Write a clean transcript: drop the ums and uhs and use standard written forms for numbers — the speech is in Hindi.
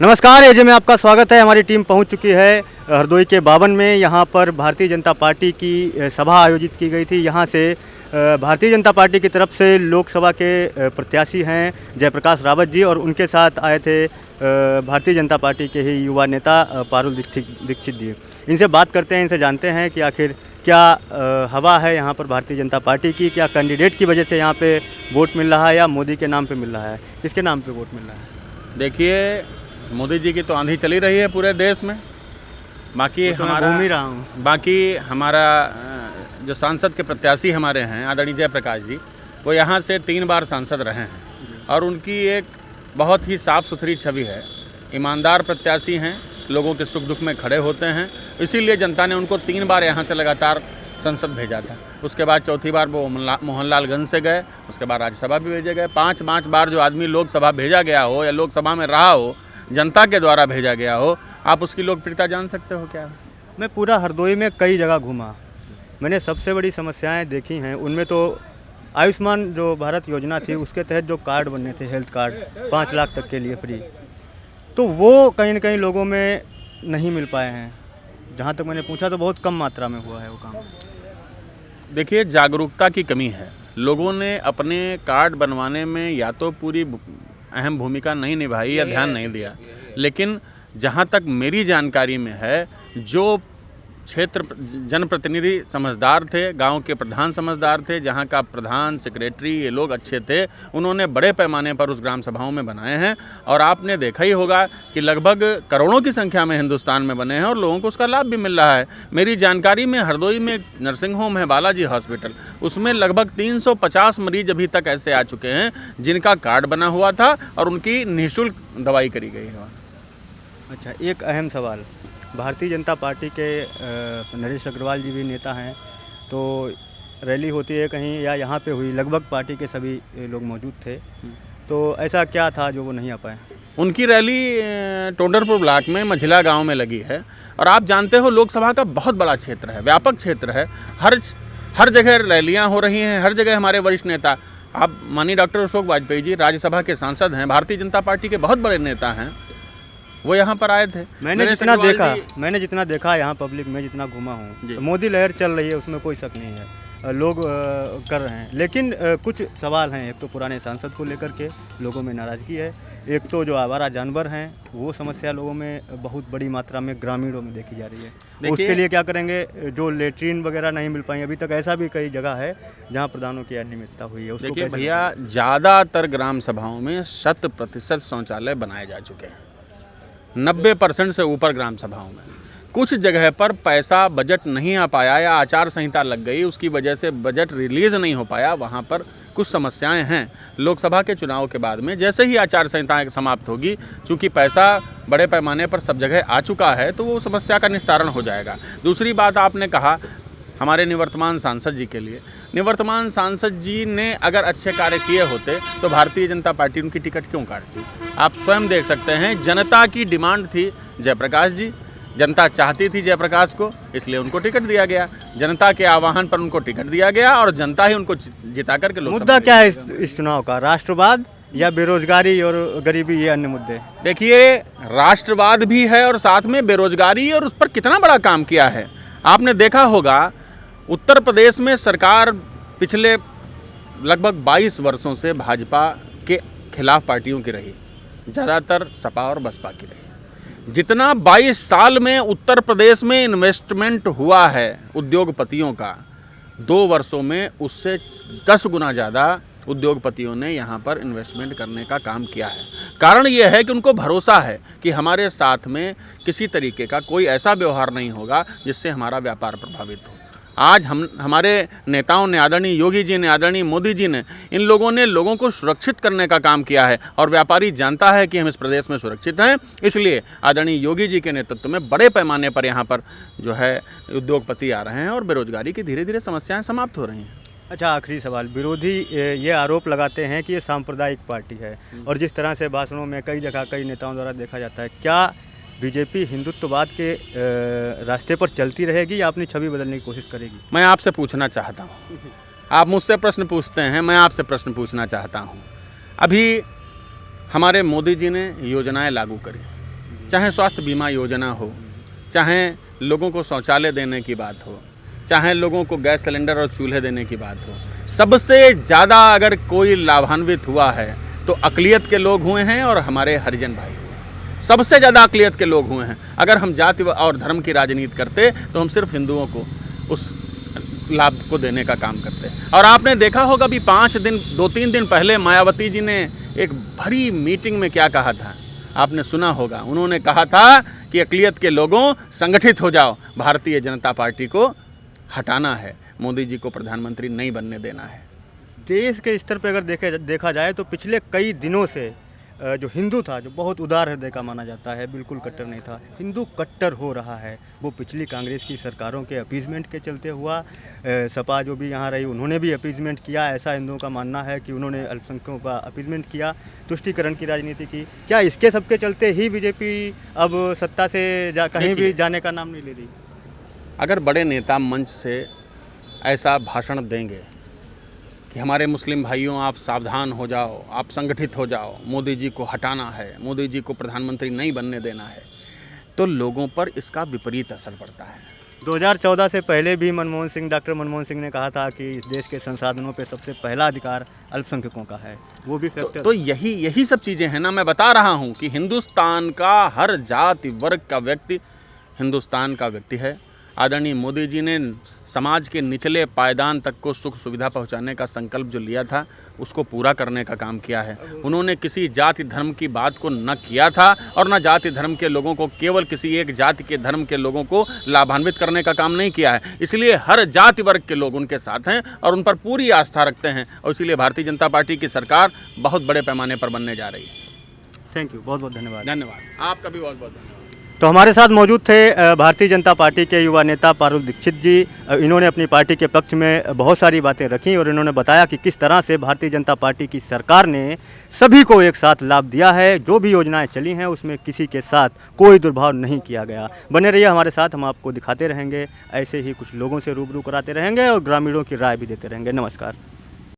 नमस्कार, एजे में आपका स्वागत है। हमारी टीम पहुंच चुकी है हरदोई के 52 में। यहां पर भारतीय जनता पार्टी की सभा आयोजित की गई थी। यहां से भारतीय जनता पार्टी की तरफ से लोकसभा के प्रत्याशी हैं जयप्रकाश रावत जी, और उनके साथ आए थे भारतीय जनता पार्टी के ही युवा नेता पारुल दीक्षित जी। इनसे बात करते हैं, इनसे जानते हैं कि आखिर क्या हवा है यहाँ पर भारतीय जनता पार्टी की, क्या कैंडिडेट की वजह से यहाँ पे वोट मिल रहा है या मोदी के नाम पे मिल रहा है, किसके नाम पे वोट मिल रहा है। देखिए, मोदी जी की तो आंधी चली रही है पूरे देश में। बाकी तो मैं घूम ही रहा हूँ। बाकी हमारा जो सांसद के प्रत्याशी हमारे हैं आदरणीय जयप्रकाश जी, वो यहाँ से 3 बार सांसद रहे हैं और उनकी एक बहुत ही साफ़ सुथरी छवि है। ईमानदार प्रत्याशी हैं, लोगों के सुख दुख में खड़े होते हैं, इसीलिए जनता ने उनको 3 बार यहाँ से लगातार संसद भेजा था। उसके बाद चौथी बार वो मोहनलालगंज से गए, उसके बाद राज्यसभा भी भेजे गए। 5 बार जो आदमी लोकसभा भेजा गया हो या लोकसभा में रहा हो, जनता के द्वारा भेजा गया हो, आप उसकी लोकप्रियता जान सकते हो क्या? मैं पूरा हरदोई में कई जगह घूमा, मैंने सबसे बड़ी समस्याएं देखी हैं। उनमें तो आयुष्मान जो भारत योजना थी उसके तहत जो कार्ड बनने थे, हेल्थ कार्ड 5 लाख तक के लिए फ्री, तो वो कहीं न कहीं लोगों में नहीं मिल पाए हैं। जहाँ तक मैंने पूछा तो बहुत कम मात्रा में हुआ है वो काम। देखिए, जागरूकता की कमी है। लोगों ने अपने कार्ड बनवाने में या तो पूरी अहम भूमिका नहीं निभाई या ध्यान नहीं दिया। लेकिन जहाँ तक मेरी जानकारी में है, जो क्षेत्र जनप्रतिनिधि समझदार थे, गांव के प्रधान समझदार थे, जहां का प्रधान सेक्रेटरी ये लोग अच्छे थे, उन्होंने बड़े पैमाने पर उस ग्राम सभाओं में बनाए हैं। और आपने देखा ही होगा कि लगभग करोड़ों की संख्या में हिंदुस्तान में बने हैं और लोगों को उसका लाभ भी मिल रहा है। मेरी जानकारी में हरदोई में एक नर्सिंग होम है, बालाजी हॉस्पिटल, उसमें लगभग 350 मरीज अभी तक ऐसे आ चुके हैं जिनका कार्ड बना हुआ था और उनकी निःशुल्क दवाई करी गई है। अच्छा, एक अहम सवाल, भारतीय जनता पार्टी के नरेश अग्रवाल जी भी नेता हैं, तो रैली होती है कहीं या यहाँ पे हुई, लगभग पार्टी के सभी लोग मौजूद थे, तो ऐसा क्या था जो वो नहीं आ पाए? उनकी रैली टोंडरपुर ब्लॉक में मझिला गांव में लगी है। और आप जानते हो, लोकसभा का बहुत बड़ा क्षेत्र है, व्यापक क्षेत्र है, हर जगह रैलियां हो रही हैं, हर जगह हमारे वरिष्ठ नेता, आप माननीय डॉक्टर अशोक वाजपेयी जी राज्यसभा के सांसद हैं, भारतीय जनता पार्टी के बहुत बड़े नेता हैं, वो यहाँ पर आए थे। मैंने जितना देखा यहाँ पब्लिक में, जितना घूमा हूँ, मोदी लहर चल रही है, उसमें कोई शक नहीं है, लोग कर रहे हैं। लेकिन कुछ सवाल हैं। एक तो पुराने सांसद को लेकर के लोगों में नाराज़गी है, एक तो जो आवारा जानवर हैं वो समस्या लोगों में बहुत बड़ी मात्रा में ग्रामीणों में देखी जा रही है। उसके लिए क्या करेंगे? जो लेट्रिन वगैरह नहीं मिल पाई अभी तक, ऐसा भी कई जगह है जहाँ प्रधानों की अनियमितता हुई है। देखिए भैया, ज़्यादातर ग्राम सभाओं में 100% शौचालय बनाए जा चुके हैं, 90% से ऊपर ग्राम सभाओं में। कुछ जगह पर पैसा, बजट नहीं आ पाया या आचार संहिता लग गई, उसकी वजह से बजट रिलीज़ नहीं हो पाया, वहाँ पर कुछ समस्याएं हैं। लोकसभा के चुनाव के बाद में जैसे ही आचार संहिता समाप्त होगी, चूँकि पैसा बड़े पैमाने पर सब जगह आ चुका है, तो वो समस्या का निस्तारण हो जाएगा। दूसरी बात आपने कहा हमारे निवर्तमान सांसद जी के लिए, निवर्तमान सांसद जी ने अगर अच्छे कार्य किए होते तो भारतीय जनता पार्टी उनकी टिकट क्यों काटती? आप स्वयं देख सकते हैं, जनता की डिमांड थी जयप्रकाश जी, जनता चाहती थी जयप्रकाश को, इसलिए उनको टिकट दिया गया। जनता के आह्वान पर उनको टिकट दिया गया और जनता ही उनको जिता करके लोकसभा। मुद्दा क्या है इस चुनाव का? राष्ट्रवाद या बेरोजगारी और गरीबी, ये अन्य मुद्दे? देखिए, राष्ट्रवाद भी है और साथ में बेरोजगारी, और उस पर कितना बड़ा काम किया है। आपने देखा होगा, उत्तर प्रदेश में सरकार पिछले लगभग 22 वर्षों से भाजपा के खिलाफ पार्टियों की रही, ज़्यादातर सपा और बसपा की रही। जितना 22 साल में उत्तर प्रदेश में इन्वेस्टमेंट हुआ है उद्योगपतियों का, 2 वर्षों में उससे 10 गुना ज़्यादा उद्योगपतियों ने यहाँ पर इन्वेस्टमेंट करने का काम किया है। कारण यह है कि उनको भरोसा है कि हमारे साथ में किसी तरीके का कोई ऐसा व्यवहार नहीं होगा जिससे हमारा व्यापार प्रभावित हो। आज हमारे नेताओं ने, आदरणीय योगी जी ने, आदरणीय मोदी जी ने, इन लोगों ने लोगों को सुरक्षित करने का काम किया है और व्यापारी जानता है कि हम इस प्रदेश में सुरक्षित हैं। इसलिए आदरणीय योगी जी के नेतृत्व में बड़े पैमाने पर यहाँ पर जो है उद्योगपति आ रहे हैं और बेरोजगारी की धीरे धीरे समस्याएं समाप्त हो रही हैं। अच्छा, आखिरी सवाल, विरोधी ये आरोप लगाते हैं कि ये सांप्रदायिक पार्टी है, और जिस तरह से भाषणों में कई जगह कई नेताओं द्वारा देखा जाता है, क्या बीजेपी हिंदुत्ववाद के रास्ते पर चलती रहेगी या अपनी छवि बदलने की कोशिश करेगी? मैं आपसे पूछना चाहता हूँ, आप मुझसे प्रश्न पूछते हैं, मैं आपसे प्रश्न पूछना चाहता हूँ। अभी हमारे मोदी जी ने योजनाएं लागू करी, चाहे स्वास्थ्य बीमा योजना हो, चाहे लोगों को शौचालय देने की बात हो, चाहे लोगों को गैस सिलेंडर और चूल्हे देने की बात हो, सबसे ज़्यादा अगर कोई लाभान्वित हुआ है तो अक़लियत के लोग हुए हैं और हमारे हरिजन भाई हुए हैं। सबसे ज़्यादा अक़लियत के लोग हुए हैं। अगर हम जाति और धर्म की राजनीति करते तो हम सिर्फ हिंदुओं को उस लाभ को देने का काम करते हैं। और आपने देखा होगा भी 2-3 दिन पहले मायावती जी ने एक भरी मीटिंग में क्या कहा था, आपने सुना होगा। उन्होंने कहा था कि अक़लियत के लोगों संगठित हो जाओ, भारतीय जनता पार्टी को हटाना है, मोदी जी को प्रधानमंत्री नहीं बनने देना है। देश के स्तर पर अगर देखा जाए तो पिछले कई दिनों से जो हिंदू था, जो बहुत उदार हृदय का माना जाता है, बिल्कुल कट्टर नहीं था, हिंदू कट्टर हो रहा है। वो पिछली कांग्रेस की सरकारों के अपीजमेंट के चलते हुआ। सपा जो भी यहाँ रही उन्होंने भी अपीजमेंट किया, ऐसा हिंदुओं का मानना है कि उन्होंने अल्पसंख्यकों का अपीजमेंट किया, तुष्टीकरण की राजनीति की। क्या इसके सबके चलते ही बीजेपी अब सत्ता से कहीं भी जाने का नाम नहीं ले रही? अगर बड़े नेता मंच से ऐसा भाषण देंगे कि हमारे मुस्लिम भाइयों आप सावधान हो जाओ, आप संगठित हो जाओ, मोदी जी को हटाना है, मोदी जी को प्रधानमंत्री नहीं बनने देना है, तो लोगों पर इसका विपरीत असर पड़ता है। 2014 से पहले भी डॉक्टर मनमोहन सिंह ने कहा था कि इस देश के संसाधनों पे सबसे पहला अधिकार अल्पसंख्यकों का है। वो भी फैक्टर तो यही सब चीज़ें हैं ना। मैं बता रहा हूँ कि हिंदुस्तान का हर जाति वर्ग का व्यक्ति हिंदुस्तान का व्यक्ति है। आदरणीय मोदी जी ने समाज के निचले पायदान तक को सुख सुविधा पहुंचाने का संकल्प जो लिया था उसको पूरा करने का काम किया है। उन्होंने किसी जाति धर्म की बात को न किया था और न जाति धर्म के लोगों को, केवल किसी एक जाति के धर्म के लोगों को लाभान्वित करने का काम नहीं किया है। इसलिए हर जाति वर्ग के लोग उनके साथ हैं और उन पर पूरी आस्था रखते हैं और इसीलिए भारतीय जनता पार्टी की सरकार बहुत बड़े पैमाने पर बनने जा रही है। थैंक यू, बहुत बहुत धन्यवाद। धन्यवाद, आपका भी बहुत बहुत धन्यवाद। तो हमारे साथ मौजूद थे भारतीय जनता पार्टी के युवा नेता पारुल दीक्षित जी। इन्होंने अपनी पार्टी के पक्ष में बहुत सारी बातें रखी और इन्होंने बताया कि किस तरह से भारतीय जनता पार्टी की सरकार ने सभी को एक साथ लाभ दिया है। जो भी योजनाएं चली हैं उसमें किसी के साथ कोई दुर्भाव नहीं किया गया। बने रहिए हमारे साथ, हम आपको दिखाते रहेंगे, ऐसे ही कुछ लोगों से रूबरू कराते रहेंगे और ग्रामीणों की राय भी देते रहेंगे। नमस्कार।